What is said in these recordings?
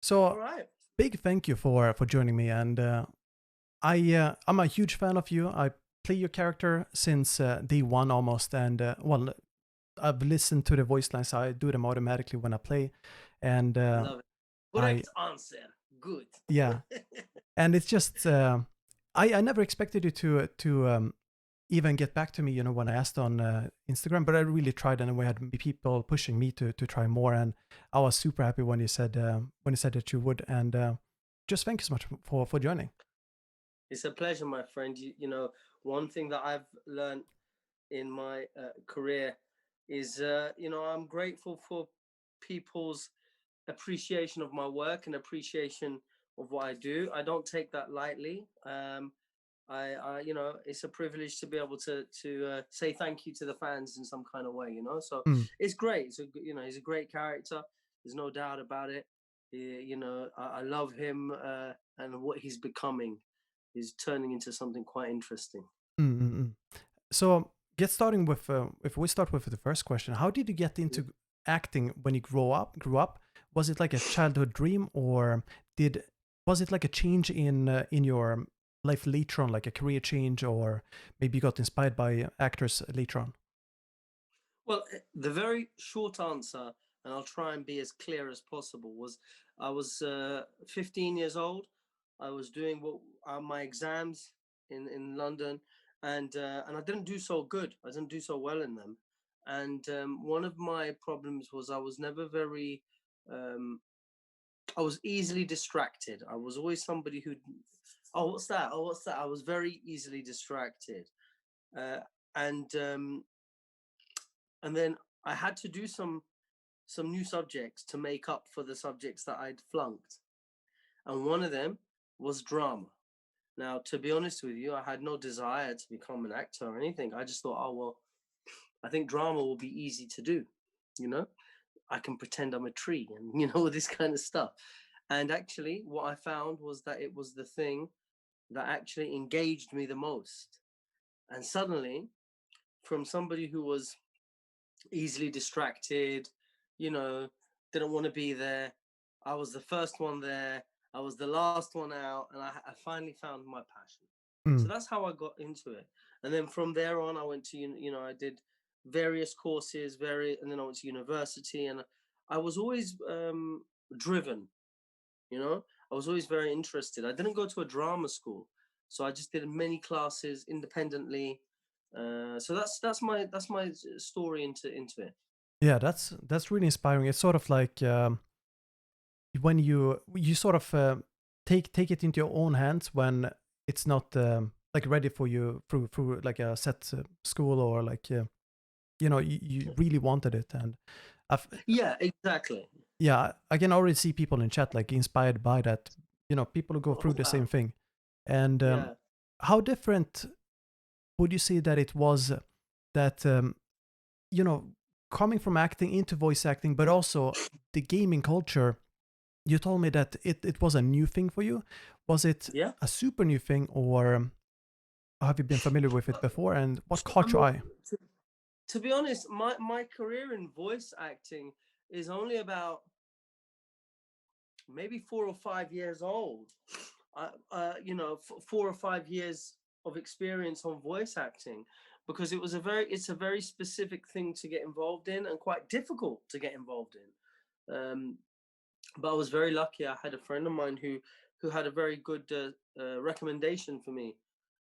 So All right. big thank you for joining me, and I'm a huge fan of you. I play your character since day one almost, and well, I've listened to the voice lines. I do them automatically when I play, and Love it. I Correct answer. Good. yeah, and it's just I never expected you to even get back to me, when I asked on Instagram, but I really tried, and we had people pushing me to try more, and I was super happy when you said that you would, and just thank you so much for joining. It's a pleasure, my friend. One thing that I've learned in my career is, I'm grateful for people's appreciation of my work and appreciation of what I do. I don't take that lightly. It's a privilege to be able to say thank you to the fans in some kind of way. So Mm. it's great. He's a great character. There's no doubt about it. I love him and what he's becoming. He's turning into something quite interesting. Mm, mm, mm. So, get starting with if we start with the first question, how did you get into acting when you Grew up, was it like a childhood dream, or did was it like a change in your life later on, like a career change, or maybe you got inspired by actors later on? Well, the very short answer, and I'll try and be as clear as possible, was I was 15 years old. I was doing my exams in London, and I didn't do so good. I didn't do so well in them. And one of my problems was I was never very. Um, I was easily distracted. I was always somebody who. Oh, what's that? Oh, what's that? I was very easily distracted, uh, and and then I had to do some new subjects to make up for the subjects that I'd flunked, and one of them was drama. Now, to be honest with you, I had no desire to become an actor or anything. I just thought, oh well, I think drama will be easy to do. You know, I can pretend I'm a tree, and this kind of stuff. And actually, what I found was that it was the thing that actually engaged me the most. And suddenly, from somebody who was easily distracted, you know, didn't want to be there. I was the first one there. I was the last one out, and I finally found my passion. Mm. So that's how I got into it. And then from there on, I went to I did various courses, and then I went to university, and I was always driven. I was always very interested. I didn't go to a drama school, so I just did many classes independently. So that's my story into it. Yeah, that's really inspiring. It's sort of like when you sort of take it into your own hands when it's not like ready for you through like a set school, or like you really wanted it, and I've, Yeah, exactly. yeah, I can already see people in chat like inspired by that. People who go through Oh, the same wow. thing. And Yeah. how different would you say that it was, that you know coming from acting into voice acting, but also the gaming culture? You told me that it was a new thing for you. Was it Yeah. a super new thing, or have you been familiar with it before? And what I caught your mean, eye? to, to be honest, my career in voice acting is only about maybe 4 or 5 years old. 4 or 5 years of experience on voice acting, because it's a very specific thing to get involved in, and quite difficult to get involved in. But I was very lucky. I had a friend of mine who had a very good recommendation for me,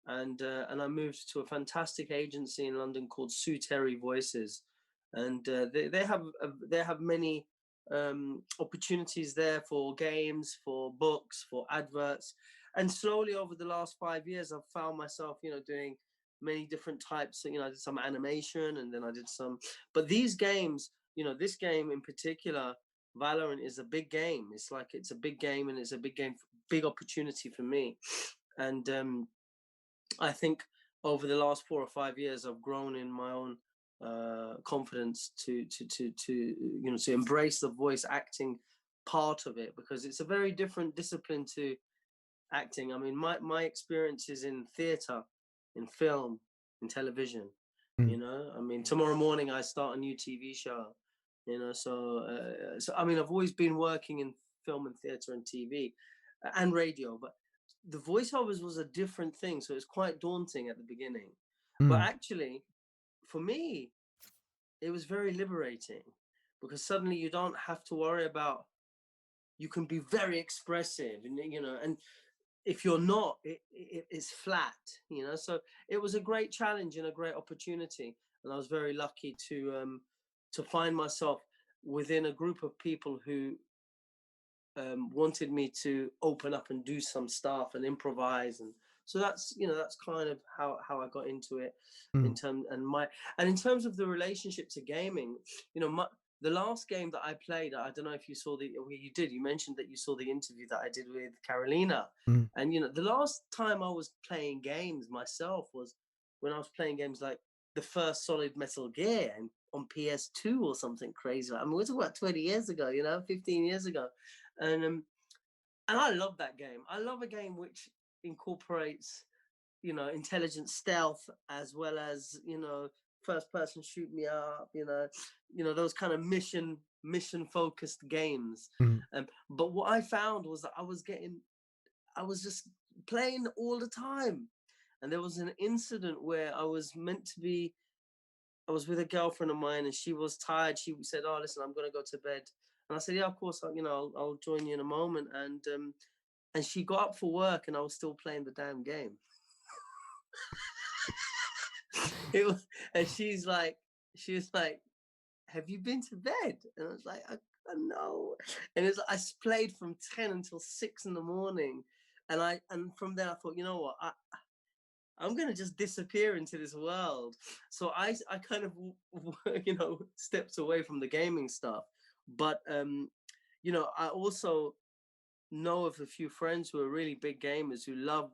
and I moved to a fantastic agency in London called Sue Terry Voices, and they have many opportunities there for games, for books, for adverts, and slowly over the last 5 years, I've found myself, doing many different types. I did some animation, and then I did some, but these games, this game in particular, Valorant, is a big game. It's a big game, and it's a big game, big opportunity for me. And I think over the last 4 or 5 years, I've grown in my own confidence to embrace the voice acting part of it, because it's a very different discipline to acting. I mean, my experience is in theatre, in film, in television. Mm. I mean, tomorrow morning I start a new TV show. So I mean, I've always been working in film and theater and TV and radio, but the voiceovers was a different thing. So it was quite daunting at the beginning. But Mm. actually, for me, it was very liberating because suddenly you don't have to worry about, you can be very expressive, and and if you're not, it's flat, so it was a great challenge and a great opportunity, and I was very lucky to find myself within a group of people who wanted me to open up and do some stuff and improvise, and so that's kind of how I got into it Mm. in terms and in terms of the relationship to gaming. The last game that I played, I don't know if you saw you mentioned that you saw the interview that I did with Carolina, Mm. and the last time I was playing games myself was when I was playing games like the first Solid Metal Gear and on PS2 or something crazy. I mean, we're talking about 20 years ago, 15 years ago, and I love that game. I love a game which incorporates, intelligent stealth as well as, first person shoot me up, those kind of mission focused games. Mm. But what I found was that I was just playing all the time. And there was an incident where I was with a girlfriend of mine, and she was tired. She said, "Oh, listen, I'm gonna go to bed." And I said, "Yeah, of course. I'll join you in a moment." And she got up for work, and I was still playing the damn game. It was, and she was like, "Have you been to bed?" And I was like, I know. And I played from 10 until 6 in the morning, and from there I thought, you know what, I'm gonna just disappear into this world. So I kind of stepped away from the gaming stuff, but I also know of a few friends who are really big gamers who love,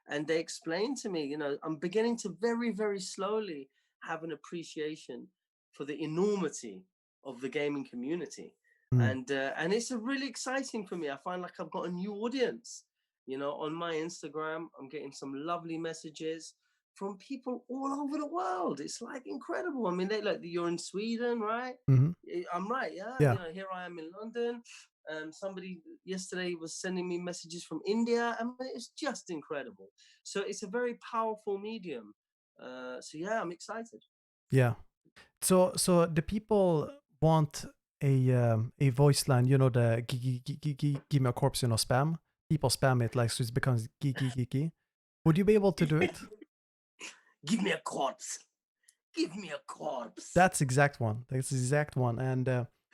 and they explain to me, I'm beginning to very, very slowly have an appreciation for the enormity of the gaming community. Mm. And it's a really exciting for me. I find like I've got a new audience, on my Instagram. I'm getting some lovely messages from people all over the world. It's like incredible. I mean, you're in Sweden, right? Mhm. I'm right, yeah. Yeah. Here I am in London. Somebody yesterday was sending me messages from India. I mean, it's just incredible. So it's a very powerful medium. So yeah, I'm excited. Yeah. So the people want a voice line, the give me a corpse, spam. People spam it like so it becomes geeky. Would you be able to do it? Give me a corpse. Give me a corpse. That's exact one. That's the exact one. And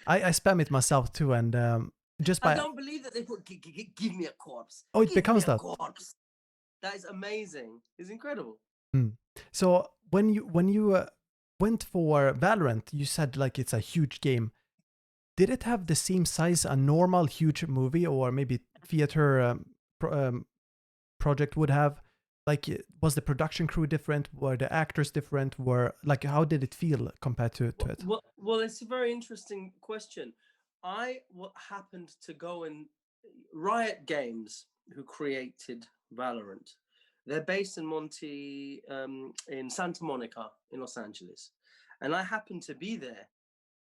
I spam it myself too. And just I by don't believe that they put give me a corpse. oh, it Give me becomes a that. corpse. That is amazing. It's incredible. Mm. So when you went for Valorant, you said like it's a huge game. Did it have the same size a normal huge movie or maybe theater project would have? Like, was the production crew different? Were the actors different? How did it feel compared to it? Well, it's a very interesting question. What happened to go in Riot Games, who created Valorant. They're based in in Santa Monica in Los Angeles, and I happened to be there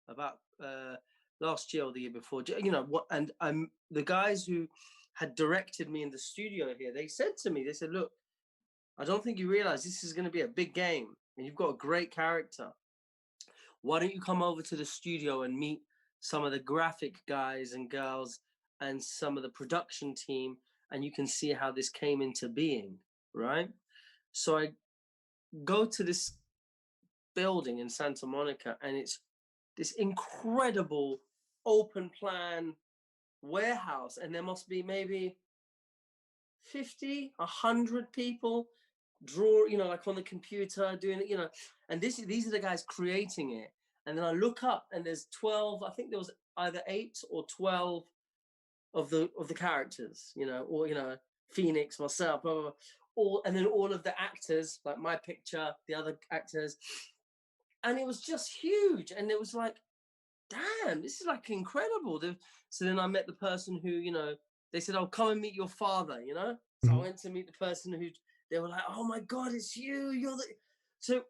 about last year or the year before. And I'm the guys who had directed me in the studio here. They said to me, they said, "Look, I don't think you realize this is going to be a big game, and you've got a great character. Why don't you come over to the studio and meet some of the graphic guys and girls and some of the production team, and you can see how this came into being," right? So I go to this building in Santa Monica, and it's this incredible open plan warehouse, and there must be maybe 50, 100 people like on the computer doing it, and these are the guys creating it. And then I look up, and there's 12, I think there was either 8 or 12 of the characters, or Phoenix, myself, blah, blah, blah, and then all of the actors, like my picture, the other actors, and it was just huge. And it was like, damn, this is like incredible. So then I met the person who, they said, "Oh, come and meet your father," So I Mhm. went to meet the person who, they were like, "Oh my God, it's you. You're the." So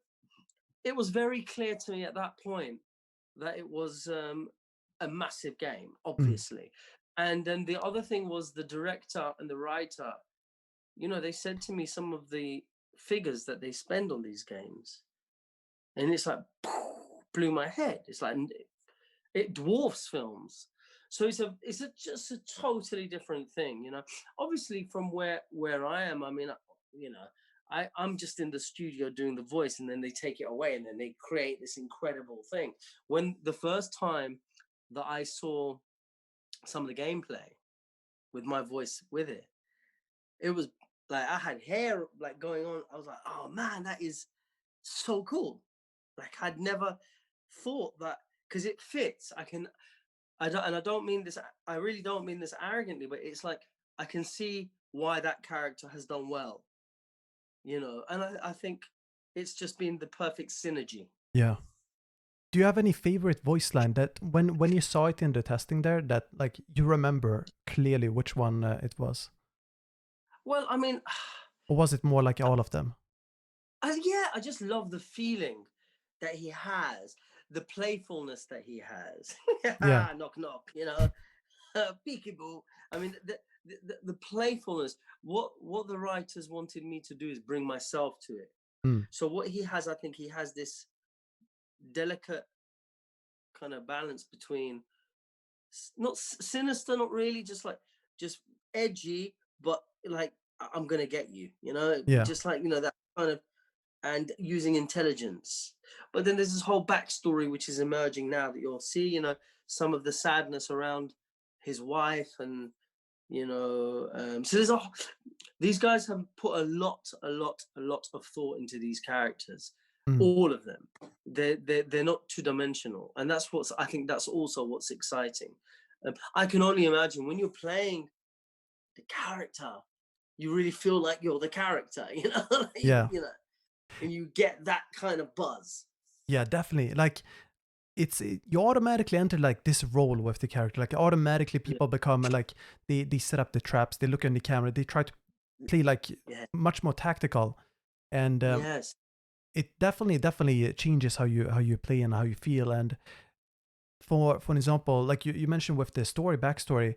it was very clear to me at that point that it was a massive game, Mm. obviously. And then the other thing was the director and the writer. You know, they said to me some of the figures that they spend on these games, and it's like blew my head. It's like it dwarfs films. So it's just a totally different thing, you know. Obviously, from where I am, I mean, you know, I'm just in the studio doing the voice, and then they take it away, and then they create this incredible thing. When the first time that I saw some of the gameplay with my voice with it, it was like I had hair like going on. I was like, oh man, that is so cool. Like I'd never thought that, because it fits. I don't mean this. I really don't mean this arrogantly, but it's like I can see why that character has done well, you know. And I think it's just been the perfect synergy. Yeah. Do you have any favorite voice line that when you saw it in the testing there that like you remember clearly which one it was? Well, I mean, Or was it more like all of them? yeah, I just love the feeling that he has, the playfulness that he has. Yeah. Knock knock, you know, peekaboo. I mean, the playfulness. What the writers wanted me to do is bring myself to it. Mm. So what he has, I think he has this delicate kind of balance between not sinister, not really, just edgy, but like I'm gonna get you, you know, Yeah. just like, you know, that kind of, and using intelligence. But then there's this whole backstory which is emerging now that you'll see, you know, some of the sadness around his wife, and you know, so these guys have put a lot of thought into these characters, Mm. all of them. They're not two-dimensional, and that's what's, I think that's also what's exciting. I can only imagine when you're playing the character, you really feel like you're the character, you know. Yeah. You know, and you get that kind of buzz. Yeah, definitely. Like you automatically enter like this role with the character. Like automatically Yeah, people become like they set up the traps, they look in the camera, they try to play like yeah, much more tactical. And yes. it definitely changes how you play and how you feel. And for an example, like you mentioned with the backstory,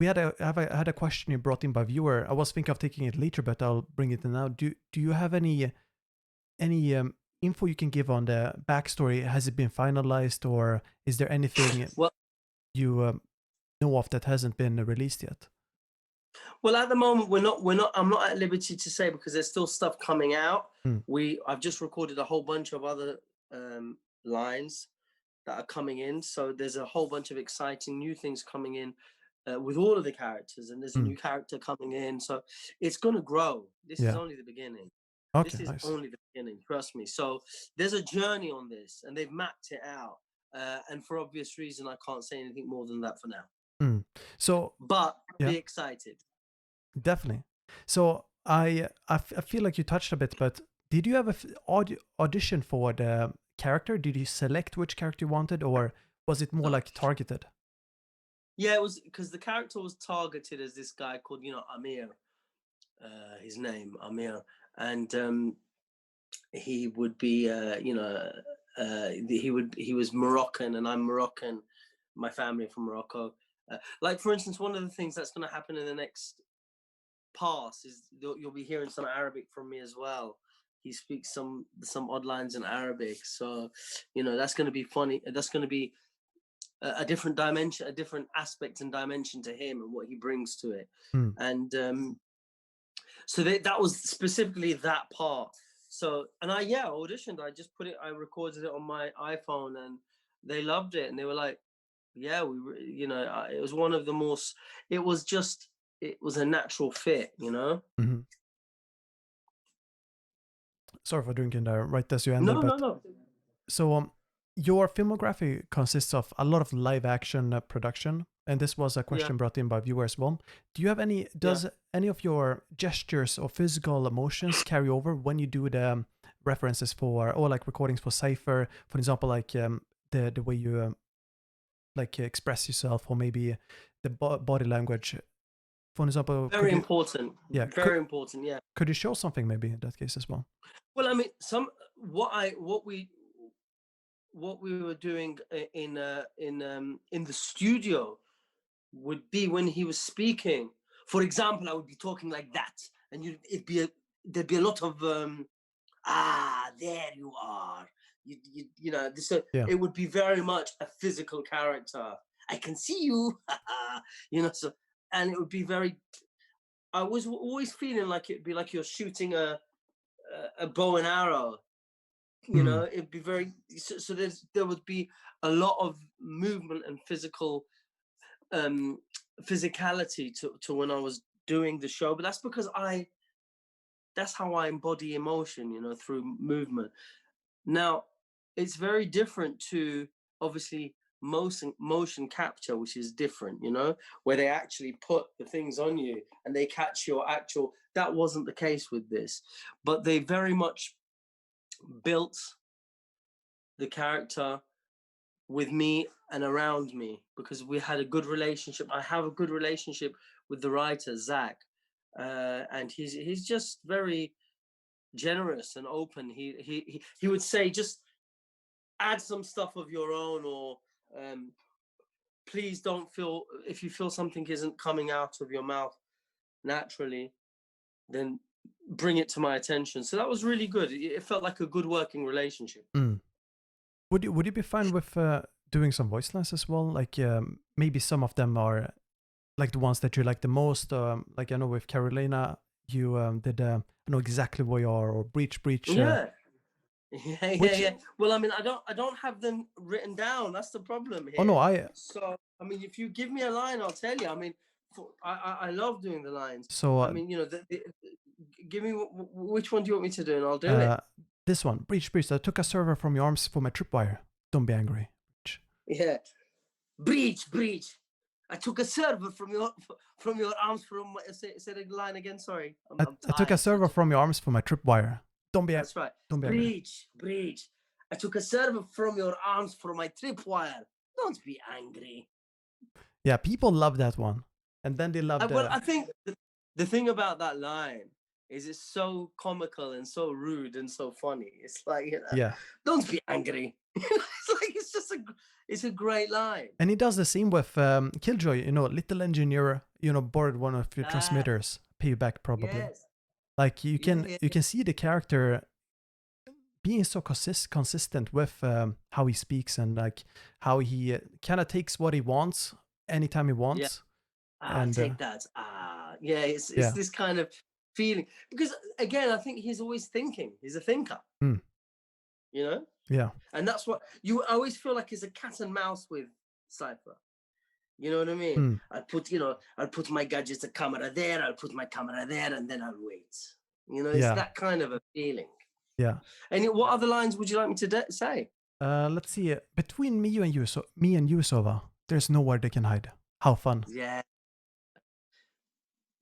we had a question you brought in by viewer. I was thinking of taking it later, but I'll bring it in now. Do you have any info you can give on the backstory? Has it been finalized, or is there anything Well, you know of that hasn't been released yet? well, at the moment we're not. I'm not at liberty to say because there's still stuff coming out. Mm. I've just recorded a whole bunch of other lines that are coming in. So there's a whole bunch of exciting new things coming in with all of the characters, and there's a Mm. new character coming in. So it's going to grow. This is Yeah. only the beginning. Okay. This is Nice. only the beginning. Trust me. So there's a journey on this, and they've mapped it out. And for obvious reason, I can't say anything more than that for now. Mm. So But yeah, be excited. definitely. So I feel like you touched a bit, but did you have a audition for the character? Did you select which character you wanted, or was it more No. like targeted? Yeah, it was because the character was targeted as this guy called, you know, Amir. His name Amir, and he would be, you know, he was Moroccan, and I'm Moroccan. My family from Morocco. Like for instance, one of the things that's going to happen in the next pass is you'll be hearing some Arabic from me as well. He speaks some odd lines in Arabic, so you know that's going to be funny. That's going to be a different dimension, a different aspect and dimension to him and what he brings to it. Mm. And so that was specifically that part. So, and I auditioned. I just I recorded it on my iPhone, and they loved it, and they were like, yeah, you know, it was one of the most. It was just, it was a natural fit, you know. Hmm. Sorry for drinking there right as you ended, No, no, but no. so your filmography consists of a lot of live action production, and this was a Yeah, question brought in by viewers one. Do you have any? yeah. Does any of your gestures or physical emotions carry over when you do the references for or like recordings for Cypher? For example, like the way you like express yourself, or maybe the body language. For example, Very important. yeah Very important. Yeah. could you show something maybe in that case as well? Well, I mean, what we were doing in the studio. would be when he was speaking. For example, I would be talking like that, and there'd be a lot of there you are. You know, so Yeah. it would be very much a physical character. I can see you, you know. So, and it would be very. I was always feeling like it'd be like you're shooting a bow and arrow. You Mm. know, it'd be very. So there would be a lot of movement and um physicality to when I was doing the show. But that's because that's how I embody emotion, you know, through movement. Now, it's very different to obviously motion capture, which is different, you know, where they actually put the things on you and they catch your actual. That wasn't the case with this, but they very much built the character with me and around me because we had a good relationship. I have a good relationship with the writer Zach, and he's just very generous and open. He would say just add some stuff of your own, or please don't feel if you feel something isn't coming out of your mouth naturally, then bring it to my attention. So that was really good. It felt like a good working relationship. Mm. Would you be fine with doing some voice lines as well? Like maybe some of them are like the ones that you like the most. Like I know with Carolina, you did. I know exactly where you are, or Breach Breach. Yeah. Yeah, Which yeah. Well, I mean, I don't have them written down. That's the problem oh no, here. I So, I mean, if you give me a line, I'll tell you. I mean, I love doing the lines. so I mean, you know, give me which one do you want me to do, and I'll do uh, it. this one, Breach Breach. I took a server from your arms for my tripwire. Don't be angry. Breach. Yeah. Breach, breach. I took a server from your arms. From say the line again. Sorry, I'm I took a tired. So server from your arms for my tripwire. that's right. Don't be angry. Breach, breach. I took a server from your arms for my tripwire. Don't be angry. Yeah, people love that one, and then they love Well, the I think the thing about that line is it's so comical and so rude and so funny. It's like, you know, yeah. don't be angry. It's just it's a great line. And he does the same with Killjoy. You know, little engineer. You know, borrowed one of your Ah, transmitters. Pay you back probably. yes. Like you Yeah, can yeah, you can see the character being so consistent with how he speaks and like how he kind of takes what he wants anytime he yeah. wants. Ah, And take that. Ah, yeah. It's yeah, this kind of feeling because again, I think he's always thinking. He's a thinker, mm, you know, yeah, and that's what you I always feel like it's a cat and mouse with Cypher. You know what I mean? mm, I'll put my gadgets, a camera there, I'll put my camera there, and then I'll wait. You know, it's yeah, that kind of a feeling. yeah. And what other lines would you like me to say? Let's see. Between me and you, Sova, there's nowhere they can hide. How fun. Yeah.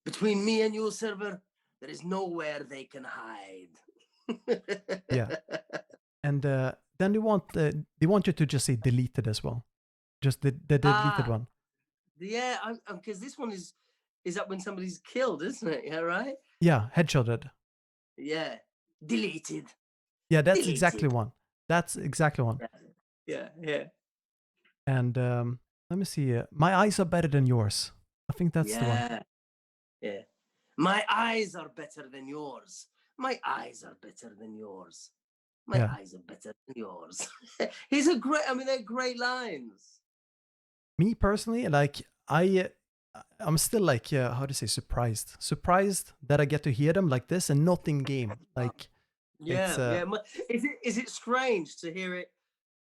Between me and your server, there is nowhere they can hide. Yeah. And then they want you to just say deleted as well. Just the deleted Ah, one. yeah, because this one is that when somebody's killed, isn't it? Yeah, right. Yeah, headshotted. Yeah, deleted, Yeah, that's exactly deleted. one. That's exactly one. Yeah, yeah, And let me see. My eyes are better than yours. I think that's the one. yeah, yeah. My eyes are better than yours. My eyes are better than yours. My Yeah. eyes are better than yours. He's a great. I mean, they're great lines. Me personally, like I'm still like how to say surprised that I get to hear them like this and not in game. Like it's Yeah, yeah. Is it strange to hear it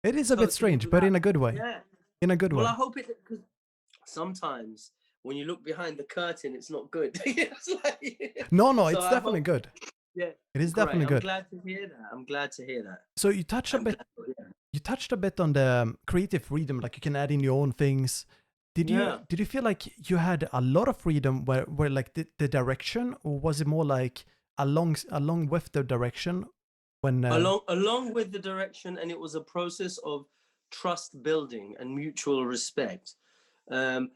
it is a bit totally strange, but without? in a good way. Yeah. In a good Well, I way. hope it because sometimes when you look behind the curtain, it's not good. It's like, No, no, so it's I definitely hope. good. Yeah, It is great. definitely I'm good. glad to hear that. I'm glad to hear that. So you touch a I'm bit glad. Yeah. you touched a bit on the creative freedom, like you can add in your own things. Yeah. Did you feel like you had a lot of freedom where like the direction, or was it more like along with the direction when Along with the direction, and it was a process of trust building and mutual respect. Um,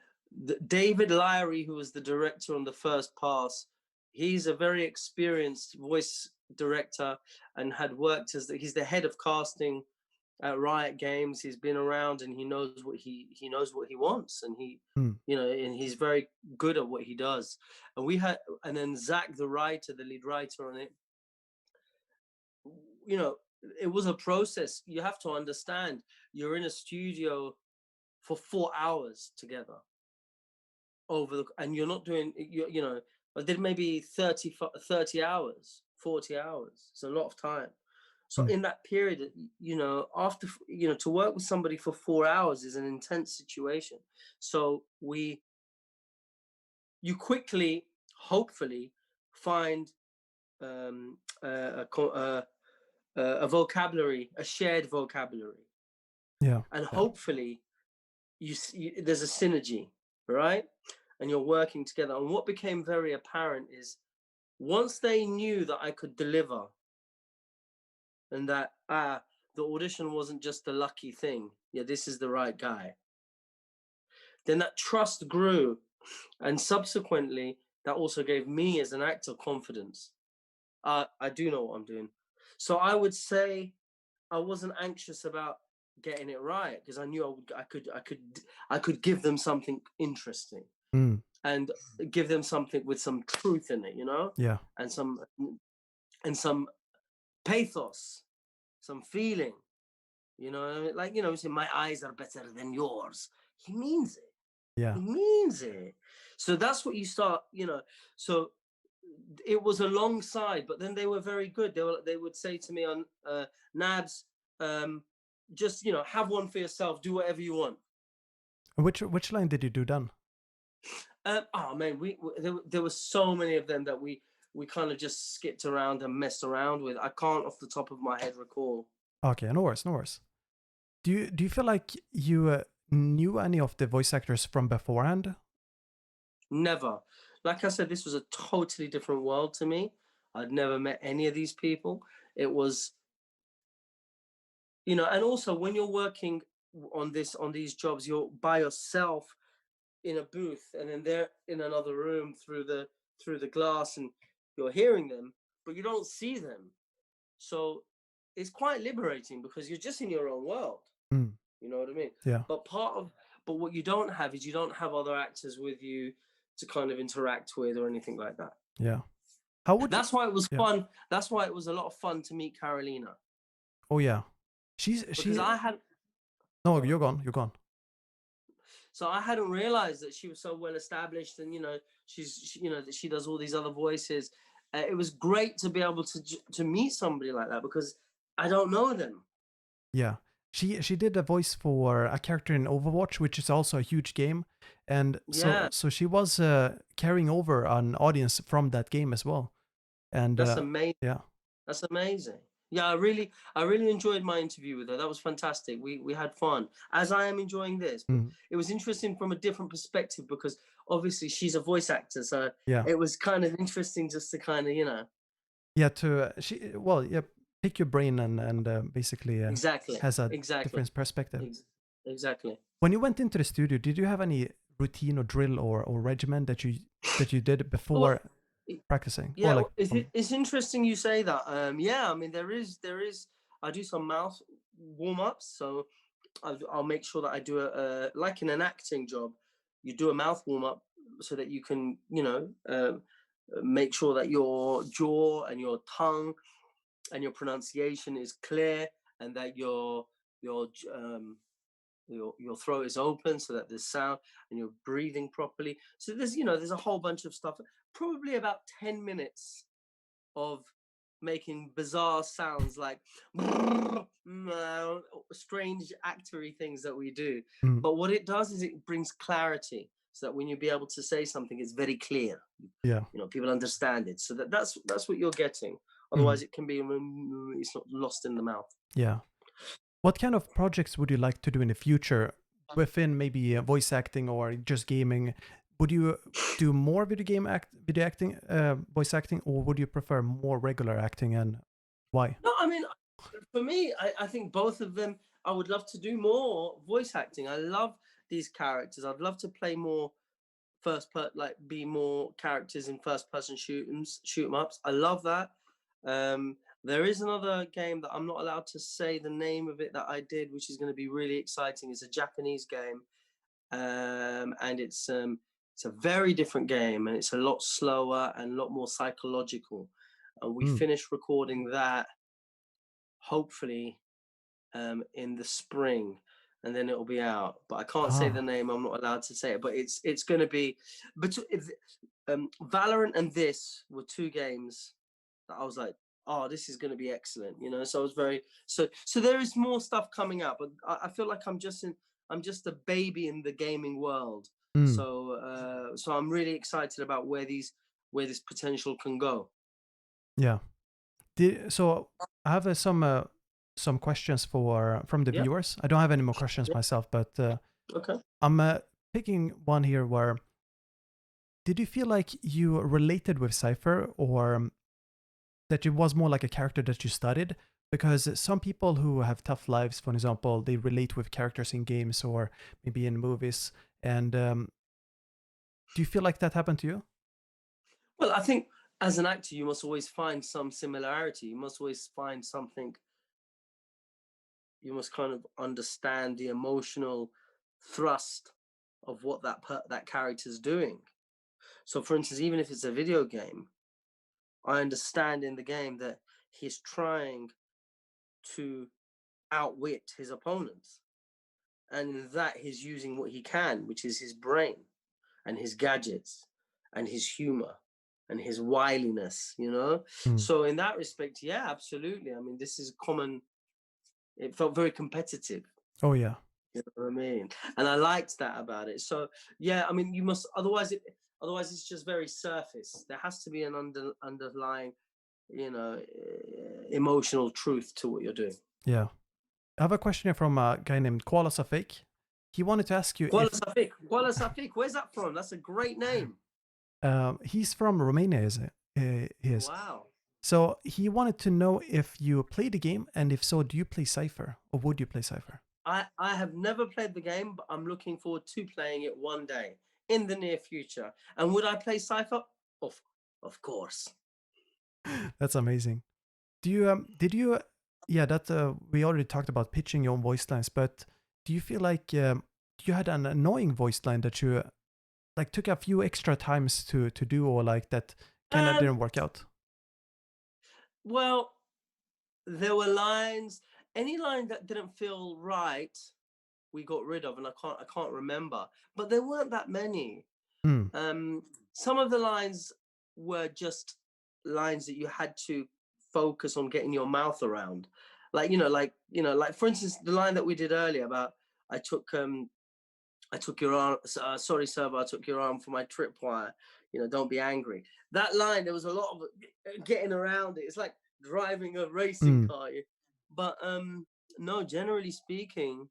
David Lyrie, who was the director on the first pass, he's a very experienced voice director and had worked he's the head of casting at Riot Games. He's been around, and he knows what he wants, and Mm. and he's very good at what he does. And then Zach, the writer, the lead writer on it, you know, it was a process. You have to understand, you're in a studio for 4 hours together and you're not doing, I did maybe 30 hours, 40 hours. It's a lot of time. So Mm. in that period, after, to work with somebody for 4 hours is an intense situation. So you quickly, hopefully, find um, a, a vocabulary, a shared vocabulary, Yeah. and Yeah. hopefully there's a synergy, right? And you're working together. And what became very apparent is, once they knew that I could deliver, and that the audition wasn't just a lucky thing, yeah, this is the right guy, then that trust grew. And subsequently, that also gave me as an actor confidence. I do know what I'm doing. So I would say I wasn't anxious about getting it right, because I knew I could give them something interesting, Mm. and give them something with some truth in it, Yeah. and some pathos, some feeling, like, say my eyes are better than yours. He means it. Yeah. He means it. So that's what you start, So it was alongside, but then they were very good. They would say to me on Nabs, just have one for yourself. Do whatever you want. Which line did you do then? Oh man, there were so many of them that we kind of just skipped around and messed around with. I can't off the top of my head recall. Okay, no worries, no worries. Do you feel like you knew any of the voice actors from beforehand? Never. Like I said, this was a totally different world to me. I'd never met any of these people. It was, and also when you're working on these jobs, you're by yourself in a booth, and then they're in another room through the glass, and you're hearing them, but you don't see them. So it's quite liberating, because you're just in your own world. Mm. You know what I mean? Yeah. But what you don't have is, you don't have other actors with you to kind of interact with or anything like that. Yeah. How would you? That's why it was Yeah. fun. That's why it was a lot of fun to meet Carolina, Oh yeah. She's because she. I had No, go on. you're gone. You're gone. So I hadn't realized that she was so well established, and that she does all these other voices. It was great to be able to meet somebody like that, because I don't know them. Yeah. She did a voice for a character in Overwatch, which is also a huge game, and so Yeah, so she was carrying over an audience from that game as well. And that's amazing. yeah. That's amazing. Yeah, I really enjoyed my interview with her. That was fantastic. We had fun, as I am enjoying this. But Mm. it was interesting from a different perspective, because obviously she's a voice actor, so Yeah. it was kind of interesting just to kind of, Yeah, to she well, yeah, pick your brain and basically exactly, has a exactly, different perspective. exactly. When you went into the studio, did you have any routine or drill or regimen that you did Well, before practicing, or yeah, like well, it's interesting you say that. Yeah, I mean, there is. I do some mouth warm ups, so I'll make sure that I do like in an acting job, you do a mouth warm up, so that you can, make sure that your jaw and your tongue and your pronunciation is clear, and that your your throat is open, so that there's sound, and you're breathing properly. So there's a whole bunch of stuff. Probably about 10 minutes of making bizarre sounds, like strange actory things that we do. mm, But what it does is it brings clarity, so that when you be able to say something, it's very clear. yeah. People understand it. So that's what you're getting. Mm, Otherwise, it can be, it's not lost in the mouth. yeah. What kind of projects would you like to do in the future within maybe voice acting or just gaming? Would you do more video acting, voice acting, or would you prefer more regular acting, and why? No, I mean, for me, I think both of them. I would love to do more voice acting. I love these characters. I'd love to play more like be more characters in first person shoot 'em ups. I love that. There is another game that I'm not allowed to say the name of it that I did, which is going to be really exciting. It's a Japanese game, and it's a very different game, and it's a lot slower and a lot more psychological. And we Mm. finished recording that hopefully in the spring, and then it'll be out. But I can't say the Ah. name. I'm not allowed to say it. But it's going to be. But if, Valorant and this were two games that I was like, oh, this is going to be excellent. So I was so there is more stuff coming out, but I feel like I'm just a baby in the gaming world. Mm. So I'm really excited about where this potential can go. Yeah. So I have some questions from the Yeah. viewers. I don't have any more questions Yeah. myself, but Okay. I'm picking one here where did you feel like you related with Cypher or that it was more like a character that you studied? Because some people who have tough lives, for example, they relate with characters in games or maybe in movies. And do you feel like that happened to you? Well, I think as an actor, you must always find some similarity. You must always find something. You must kind of understand the emotional thrust of what that character's doing. So, for instance, even if it's a video game, I understand in the game that he's trying to outwit his opponents, and in that he's using what he can, which is his brain and his gadgets and his humor and his wiliness. Mm. So in that respect, yeah, absolutely. I mean, this is common. It felt very competitive. Oh, yeah. You know what I mean? And I liked that about it. So yeah, I mean, you must otherwise it's just very surface. There has to be an underlying, emotional truth to what you're doing. Yeah. I have a question here from a guy named Koala Safik. He wanted to ask you Kuala if Safik. Kuala Safik. Where's that from? That's a great name. he's from Romania, is it? He is. Wow. So he wanted to know if you play the game, and if so, do you play Cypher, or would you play Cypher? I have never played the game, but I'm looking forward to playing it one day in the near future. And would I play Cypher? Of of course. That's amazing. Do you did you yeah, that we already talked about pitching your own voice lines, but do you feel like you had an annoying voice line that you like took a few extra times to do, or like that kind of Um, didn't work out? well, there were lines, any line that didn't feel right, we got rid of, and I can't remember. But there weren't that many. Mm. Some of the lines were just lines that you had to focus on getting your mouth around. Like for instance, the line that we did earlier about I took um I took your arm. Sorry, sir, but I took your arm for my tripwire. Don't be angry. That line, there was a lot of getting around it. It's like driving a racing Mm. car. But no, generally speaking,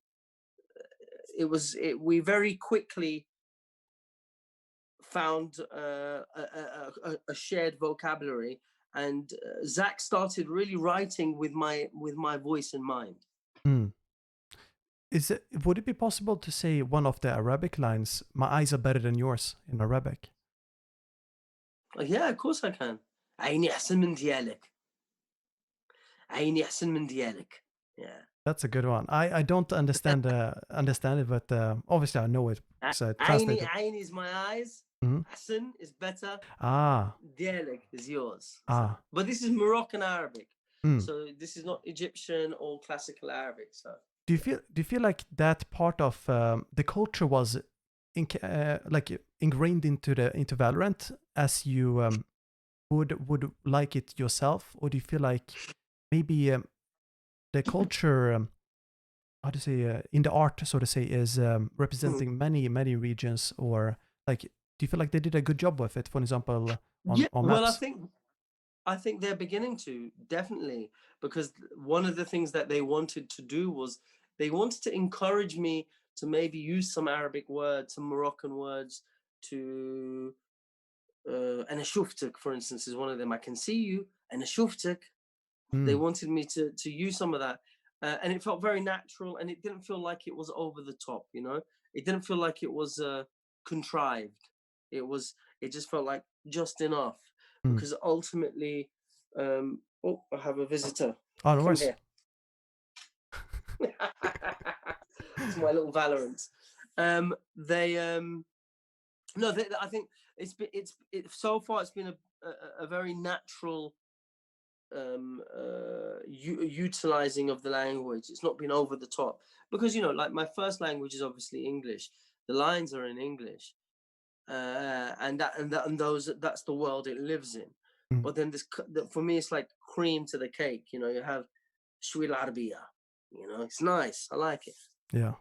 it was. We very quickly found a shared vocabulary, and Zach started really writing with my voice in mind. Mm. Would it be possible to say one of the Arabic lines, "My eyes are better than yours" in Arabic? Yeah, of course I can. عيني أحسن من ديالك. عيني أحسن من ديالك. Yeah. That's a good one. I don't understand it, but obviously I know it because I عيني translated. عيني is my eyes. Mhm. Hassan is better. Ah, Dialect is yours. So, ah. but this is Moroccan Arabic. Mm. So this is not Egyptian or classical Arabic. So Do you feel like that part of the culture was like ingrained into Valorant as you would like it yourself, or do you feel like maybe the culture how to say in the art, so to say, is representing many regions, or like do you feel like they did a good job with it, for example, on yeah, on well, I maps? think I think they're beginning to, definitely, because one of the things that they wanted to do was they wanted to encourage me to maybe use some Arabic words, some Moroccan words, to and shuftik, for instance, is one of them. I can see you, and shuftik. They Mm. wanted me to use some of that, and it felt very natural, and it didn't feel like it was over the top. It didn't feel like it was contrived. It was. It just felt like just enough, Mm. because ultimately, Oh, I have a visitor. Oh, no Come worries. here. It's my little Valorant. They no, I think so far it's been a very natural utilizing of the language. It's not been over the top because like my first language is obviously English. The lines are in English, and that's the world it lives in. Mm. But then for me, it's like cream to the cake. You have Shwi Arabia. It's nice. I like it. Yeah.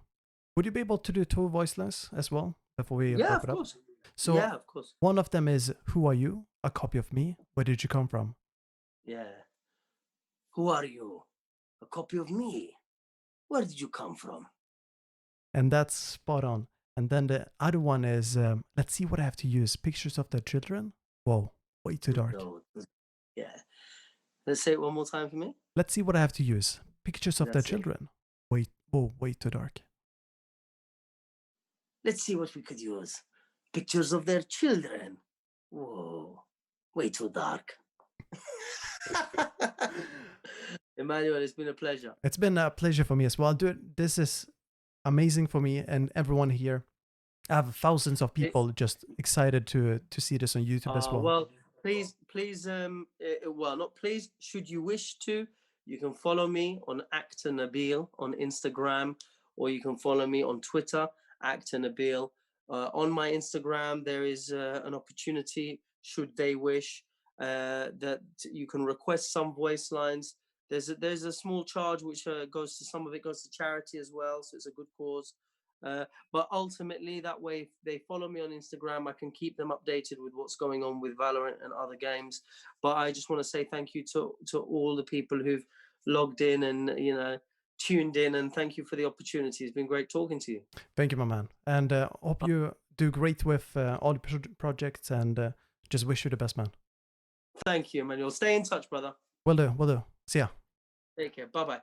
Would you be able to do two voice lines as well before we Yeah, wrap of it up? course. So Yeah, of course. one of them is "Who are you?" A copy of me. Where did you come from? Yeah. Who are you? A copy of me. Where did you come from? And that's spot on. And then the other one is let's see what I have to use. Pictures of the children. Whoa, way too dark. No. Yeah. Let's say it one more time for me. Let's see what I have to use. Pictures of the That's it. children. Wait, whoa, way too dark. Let's see what we could use. Pictures of their children. Whoa, way too dark. Emmanuel, it's been a pleasure. It's been a pleasure for me as well, dude. This is amazing for me and everyone here. I have thousands of people just excited to see this on YouTube as well. Well, please, well, not please. Should you wish to, you can follow me on Actor Nabil on Instagram, or you can follow me on Twitter, Actor Nabil. On my Instagram, there is an opportunity, should they wish, that you can request some voice lines. There's a small charge which some of it goes to charity as well, so it's a good cause. But ultimately, that way, if they follow me on Instagram, I can keep them updated with what's going on with Valorant and other games. But I just want to say thank you to all the people who've logged in and tuned in, and thank you for the opportunity. It's been great talking to you. Thank you, my man, and hope you do great with all the projects, and just wish you the best, man. Thank you, Emmanuel. Stay in touch, brother. Will do. See ya. Take care. Bye bye.